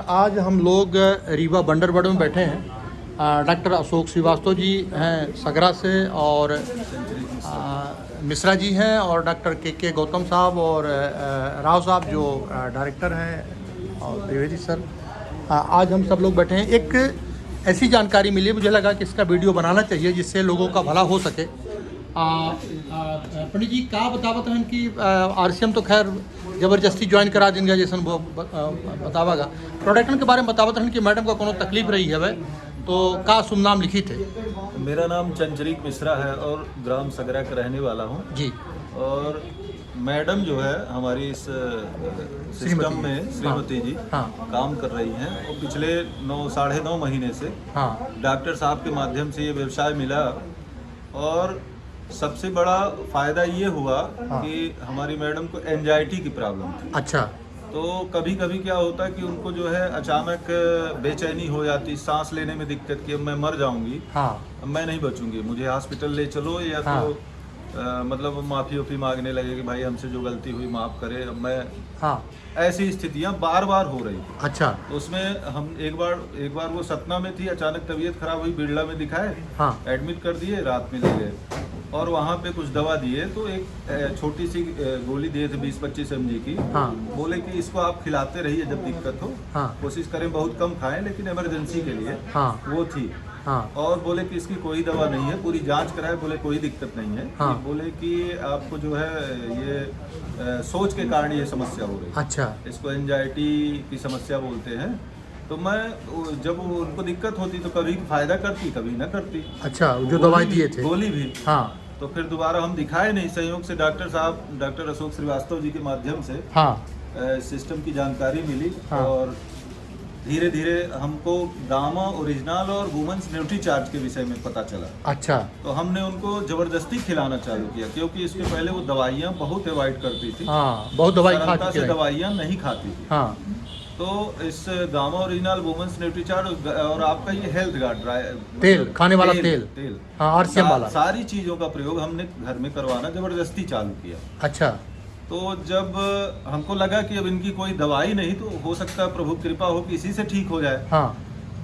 आज हम लोग रीवा बंडरबड़ में बैठे हैं। डॉक्टर अशोक श्रीवास्तव जी हैं सगरा से, और मिश्रा जी हैं, और डॉक्टर के गौतम साहब और राव साहब जो डायरेक्टर हैं, और द्विवेदी सर। आज हम सब लोग बैठे हैं। एक ऐसी जानकारी मिली, मुझे लगा कि इसका वीडियो बनाना चाहिए जिससे लोगों का भला हो सके। पंडित जी का बतावत हैं कि RCM तो खैर ज़बरदस्ती ज्वाइन करा देंगे, जैसे वो बतावागा। प्रोडक्टन के बारे में बतावत हैं कि मैडम का कोनो तकलीफ रही है तो का शुभ नाम लिखी थे। मेरा नाम चंचरीक मिश्रा है और ग्राम सगरा का रहने वाला हूँ जी। और मैडम जो है हमारी इस सिस्टम में श्रीमती जी काम कर रही हैं, और पिछले 9 साढ़े 9 महीने से डॉक्टर साहब के माध्यम से ये व्यवसाय मिला। और सबसे बड़ा फायदा ये हुआ कि हमारी मैडम को एंजाइटी की प्रॉब्लम थी। अच्छा। तो कभी कभी क्या होता है कि उनको जो है अचानक बेचैनी हो जाती, सांस लेने में दिक्कत की, अब मैं मर जाऊंगी, अब मैं नहीं बचूंगी, मुझे हॉस्पिटल ले चलो, या तो मतलब माफ़ी उफ़ी मांगने लगे कि भाई हमसे जो गलती हुई माफ़ करे। अब मैं ऐसी स्थितियां बार बार हो रही थी। अच्छा। तो उसमें हम एक बार वो सतना में थी, अचानक तबीयत खराब हुई, बिरला में दिखाए, एडमिट कर दिए, रात में ले गए और वहाँ पे कुछ दवा दिए। तो एक छोटी सी गोली दिए थे 20-25 mg की। बोले कि इसको आप खिलाते रहिए जब दिक्कत हो, कोशिश करें बहुत कम खाएं, लेकिन इमरजेंसी के लिए वो थी। और बोले कि इसकी कोई दवा नहीं है, पूरी जांच कराए, बोले कोई दिक्कत नहीं है। बोले कि आपको जो है ये सोच के कारण ये समस्या हो रही है। अच्छा। इसको एंजाइटी की समस्या बोलते हैं। तो मैं जब उनको दिक्कत होती तो कभी फायदा करती, कभी ना करती। अच्छा, जो दवाई दिए थे, गोली भी। तो फिर दोबारा हम दिखाए नहीं। संयोग से डॉक्टर साहब डॉक्टर अशोक श्रीवास्तव जी के माध्यम से सिस्टम की जानकारी मिली, और धीरे धीरे हमको गामा ओरिजिनल और वुमेन्स न्यूट्रीचार्ज के विषय में पता चला। अच्छा। तो हमने उनको जबरदस्ती खिलाना चालू किया, क्योंकि इसके पहले वो दवाइयाँ बहुत अवॉइड करती थी। बहुत दवाई खाती थी, दवाइयाँ नहीं खाती थी। तो इस गामा ओरिजिनल वुमेन्स न्यूट्रीचार्ज और आपका ये हेल्थ गार्ड तेल, खाने वाला तेल RCM वाला, सारी चीज़ों का प्रयोग हमने घर में करवाना जबरदस्ती चालू किया। अच्छा। तो जब हमको लगा कि अब इनकी कोई दवाई नहीं, तो हो सकता है प्रभु कृपा हो कि इसी से ठीक हो जाए।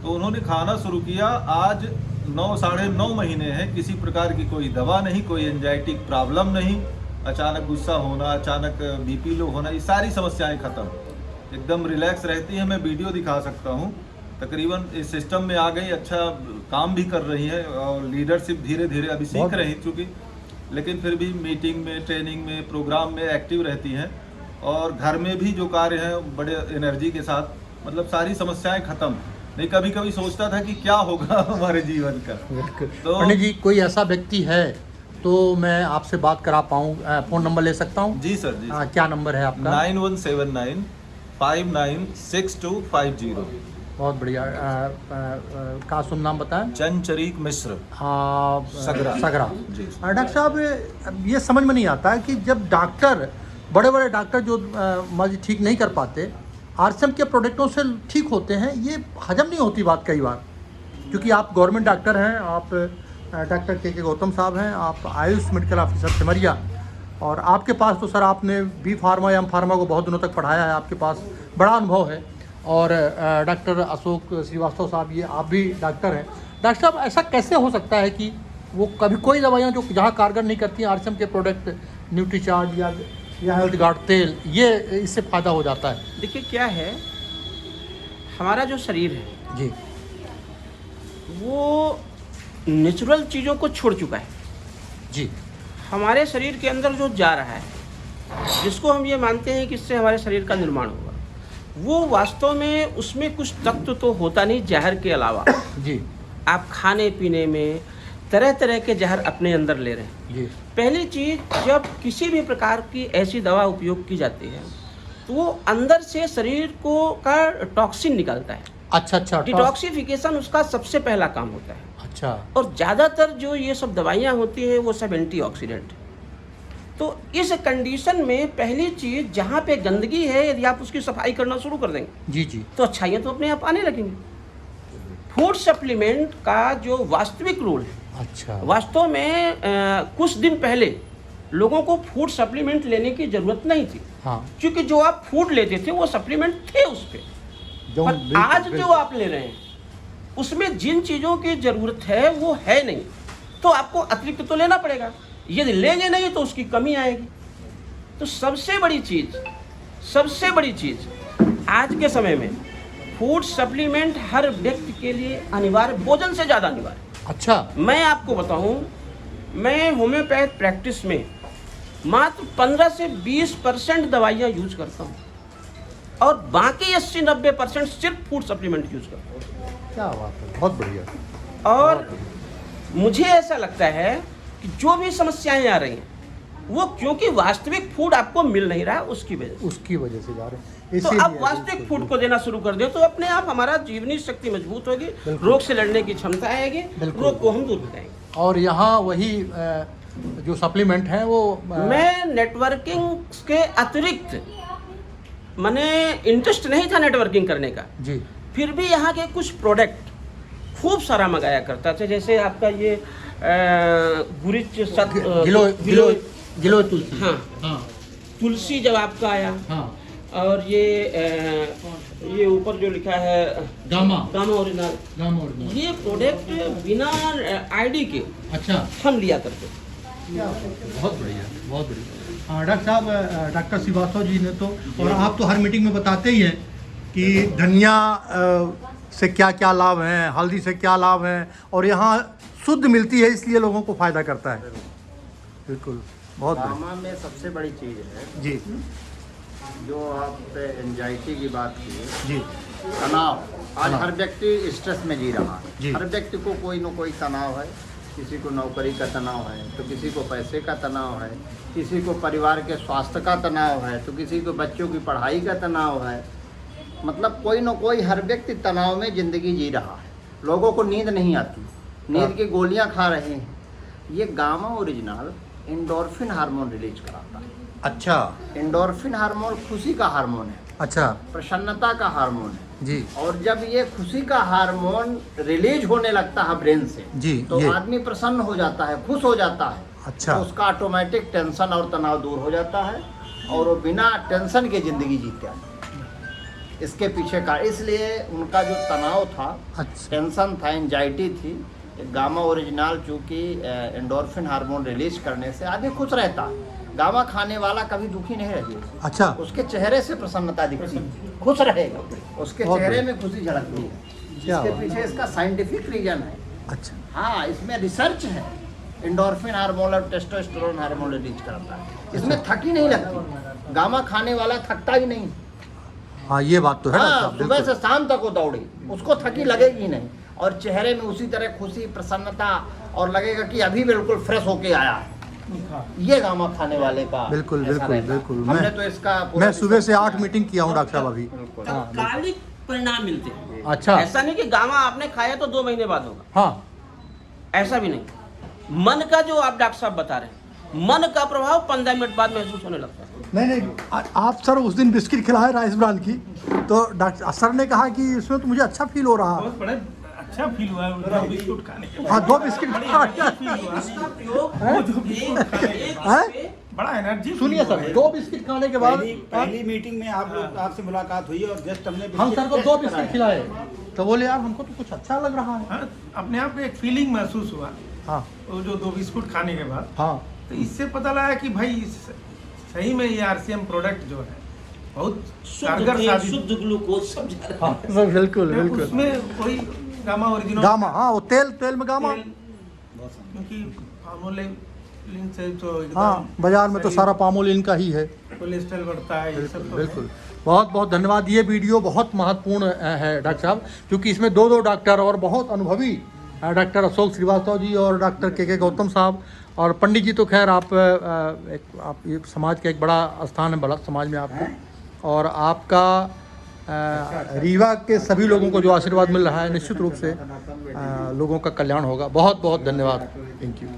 तो उन्होंने खाना शुरू किया। आज 9 साढ़े 9 महीने हैं, किसी प्रकार की कोई दवा नहीं, कोई एंजाइटी प्रॉब्लम नहीं, अचानक गुस्सा होना, अचानक BP लो होना, ये सारी समस्याएं खत्म, एकदम रिलैक्स रहती है। मैं वीडियो दिखा सकता हूँ। तकरीबन इस सिस्टम में आ गई, अच्छा काम भी कर रही है, और लीडरशिप धीरे धीरे अभी सीख रही चूँकि, लेकिन फिर भी मीटिंग में, ट्रेनिंग में, प्रोग्राम में एक्टिव रहती हैं। और घर में भी जो कार्य हैं बड़े एनर्जी के साथ, मतलब सारी समस्याएं खत्म। नहीं, कभी कभी सोचता था कि क्या होगा हमारे जीवन का। तो पंडित जी, कोई ऐसा व्यक्ति है तो मैं आपसे बात करा पाऊँ, फ़ोन नंबर ले सकता हूँ? जी सर, जी। क्या नंबर है आपका? 9179 596250। बहुत बढ़िया। का शुभ नाम बताएं? चंचरीक मिश्र, सगरा जी। डॉक्टर साहब, ये समझ में नहीं आता है कि जब डॉक्टर, बड़े बड़े डॉक्टर जो मरीज ठीक नहीं कर पाते, RCM के प्रोडक्टों से ठीक होते हैं, ये हजम नहीं होती बात कई बार। क्योंकि आप गवर्नमेंट डॉक्टर हैं, आप डॉक्टर के गौतम साहब हैं, आप आयुष मेडिकल ऑफिसर सिमरिया, और आपके पास तो सर आपने B फार्मा या M फार्मा को बहुत दिनों तक पढ़ाया है, आपके पास बड़ा अनुभव है। और डॉक्टर अशोक श्रीवास्तव साहब, ये आप भी डॉक्टर हैं। डॉक्टर साहब, ऐसा कैसे हो सकता है कि वो कभी कोई दवाइयाँ जो जहाँ कारगर नहीं करती हैं, RCM के प्रोडक्ट, न्यूट्रीचार्ज या हेल्थ गार्ड तेल, ये इससे फ़ायदा हो जाता है? देखिए क्या है, हमारा जो शरीर है जी, वो नेचुरल चीज़ों को छोड़ चुका है जी। हमारे शरीर के अंदर जो जा रहा है, जिसको हम ये मानते हैं कि इससे हमारे शरीर का निर्माण होगा, वो वास्तव में उसमें कुछ तत्व तो होता नहीं जहर के अलावा। जी। आप खाने पीने में तरह तरह के जहर अपने अंदर ले रहे हैं। जी। पहली चीज़, जब किसी भी प्रकार की ऐसी दवा उपयोग की जाती है तो वो अंदर से शरीर को का टॉक्सिन निकालता है। अच्छा। डिटॉक्सिफिकेशन उसका सबसे पहला काम होता है। अच्छा। और ज़्यादातर जो ये सब दवाइयाँ होती हैं वो सब एंटीऑक्सीडेंट। तो इस कंडीशन में पहली चीज़, जहाँ पे गंदगी है, यदि आप उसकी सफाई करना शुरू कर देंगे जी, तो अच्छाइयाँ तो अपने आप आने लगेंगी। फूड सप्लीमेंट का जो वास्तविक रोल है, अच्छा, वास्तव में कुछ दिन पहले लोगों को फूड सप्लीमेंट लेने की ज़रूरत नहीं थी। क्योंकि जो आप फूड लेते थे वो सप्लीमेंट थे उस पर। जो पर बिल्कुल, आज जो बिल्कुल। आप ले रहे हैं उसमें जिन चीज़ों की ज़रूरत है वो है नहीं, तो आपको अतिरिक्त तो लेना पड़ेगा। यदि लेंगे नहीं तो उसकी कमी आएगी। तो सबसे बड़ी चीज़ आज के समय में फूड सप्लीमेंट हर व्यक्ति के लिए अनिवार्य, भोजन से ज़्यादा अनिवार्य। अच्छा, मैं आपको बताऊं, मैं होम्योपैथ प्रैक्टिस में मात्र 15 से 20% दवाइयाँ यूज करता हूँ और बाकी 80-90% सिर्फ फूड सप्लीमेंट यूज करता हूँ। क्या बात है, बहुत बढ़िया। और मुझे ऐसा लगता है कि जो भी समस्याएं आ रही हैं वो क्योंकि वास्तविक फूड आपको मिल नहीं रहा उसकी वजह से। उसकी वजह से जा रहे हैं। तो इसीलिए आप वास्तविक फूड को देना शुरू कर दे तो अपने आप हमारा जीवनी शक्ति मजबूत होगी, रोग से लड़ने की क्षमता आएगी, रोग को हम दूर करेंगे। और यहाँ वही जो सप्लीमेंट हैं वो मैं नेटवर्किंग के अतिरिक्त, मैंने इंटरेस्ट नहीं था नेटवर्किंग करने का, जी फिर भी यहाँ के कुछ प्रोडक्ट खूब सारा मंगाया करता था। जैसे आपका ये गुरिच गिलो तुलसी, हाँ हाँ तुलसी जब आपका आया, हाँ, और ये ऊपर जो लिखा है गामा ओरिजिनल, ये प्रोडक्ट बिना आईडी के अच्छा, हम लिया करते। बहुत बढ़िया, बहुत बढ़िया। डॉक्टर साहब, डॉक्टर श्रीवास्तव जी ने तो, और आप तो हर मीटिंग में बताते ही हैं कि धनिया से क्या क्या लाभ हैं, हल्दी से क्या लाभ हैं, और यहाँ शुद्ध मिलती है इसलिए लोगों को फ़ायदा करता है। बिल्कुल, बहुत बढ़िया गामा में सबसे बड़ी चीज़ है जी। जो आप एंजाइटी की बात की, जी तनाव। आज तनाव। हर व्यक्ति स्ट्रेस में जी रहा जी। है। हर व्यक्ति को कोई न कोई तनाव है। किसी को नौकरी का तनाव है, तो किसी को पैसे का तनाव है, किसी को परिवार के स्वास्थ्य का तनाव है, तो किसी को बच्चों की पढ़ाई का तनाव है। मतलब कोई न कोई हर व्यक्ति तनाव में ज़िंदगी जी रहा है। लोगों को नींद नहीं आती, नींद की गोलियां खा रहे हैं। ये gamma original endorphin hormone release कराता है। अच्छा एंडोर्फिन हार्मोन खुशी का हार्मोन है, अच्छा प्रसन्नता का हार्मोन है। जी और जब ये खुशी का हार्मोन रिलीज होने लगता है ब्रेन से, जी, तो ये। आदमी प्रसन्न हो जाता है, खुश हो जाता है। अच्छा। तो उसका ऑटोमेटिक टेंशन और तनाव दूर हो जाता है और वो बिना टेंशन के जिंदगी जीते हैं। इसके पीछे का, इसलिए उनका जो तनाव था, अच्छा टेंशन था, एंजाइटी थी, गामा ओरिजिनल चूँकि एंडोर्फिन हार्मोन रिलीज करने से आदमी खुश रहता है। गामा खाने वाला कभी दुखी नहीं रहेगा। अच्छा, उसके चेहरे से प्रसन्नता दिखती है, खुश रहेगा, उसके बहुत चेहरे बढ़िया। में खुशी झलकती है। क्या इसके बात। पीछे इसका साइंटिफिक रीजन है। अच्छा, हाँ, इसमें रिसर्च है। एंडोर्फिन हार्मोन और टेस्टोस्टेरोन हार्मोन रिलीज करता है। इसमें थक ही नहीं लगती। गामा खाने वाला थकता ही नहीं। हाँ ये बात तो है हाँ, डॉक्टर साहब, सुबह बिल्कुल। से शाम तक वो दौड़े, उसको थकी लगेगी ही नहीं। और चेहरे में उसी तरह खुशी, प्रसन्नता, और लगेगा कि अभी बिल्कुल फ्रेश होके आया है। ये गामा खाने वाले का बिल्कुल ऐसा बिल्कुल रहता है। बिल्कुल। हमने तो इसका मैं सुबह से 8 मीटिंग किया हूँ डॉक्टर साहब अभी। बिल्कुल। तात्कालिक परिणाम मिलते हैं। अच्छा, ऐसा नहीं कि गामा आपने खाया तो 2 महीने बाद होगा, हाँ ऐसा भी नहीं। मन का जो आप डॉक्टर साहब बता रहे हैं, मन का प्रभाव 15 मिनट बाद महसूस होने लगता है। नहीं, आप सर उस दिन बिस्किट खिलाए राइस ब्रांड की, तो डॉक्टर सर ने कहा कि इसमें तो मुझे अच्छा फील हो रहा है। बहुत बड़ा अच्छा फील हुआ है दो बिस्कुट खाने के हाँ, 2 बिस्किट बाद फील हुआ इसका प्रयोग वो जो बिस्कुट खाने के हैं? बड़ा एनर्जी सुनिए सर, 2 बिस्किट खाने के बाद पहली मीटिंग में आप लोग आपसे मुलाकात हुई और जस्ट हमने हम सर को 2 बिस्किट खिलाए, तो बोले यार हमको तो कुछ अच्छा लग रहा है। हाँ, अपने आप को एक फीलिंग महसूस हुआ हाँ वो जो 2 बिस्कुट खाने के बाद। हाँ, तो इससे पता लगा कि भाई सही में ये आरसीएम प्रोडक्ट जो है बहुत कारगर साबित। शुद्ध ग्लूकोज सब जा रहा है। हाँ सर, बिल्कुल है। बिल्कुल। उसमें कोई गामा ओरिजिनल गामा, हाँ वो तेल में गामा। क्योंकि फार्मोलिन से तो एकदम हाँ, बाजार में तो शरीर- सारा पामोलिन का ही है। कोलेस्ट्रॉल बढ़ता है, ये सब तो बिल्कुल, बहुत बहुत धन्यवाद। ये वीडियो बहुत महत्वपूर्ण है डॉक्टर साहब, क्योंकि इसमें 2 डॉक्टर और बहुत अनुभवी डॉक्टर अशोक श्रीवास्तव जी और डॉक्टर के गौतम साहब और पंडित जी, तो खैर आप ये समाज का एक बड़ा स्थान है, बड़ा समाज में आपको, और आपका रीवा के सभी लोगों को जो आशीर्वाद मिल रहा है, निश्चित रूप से लोगों का कल्याण होगा। बहुत बहुत धन्यवाद। Thank you.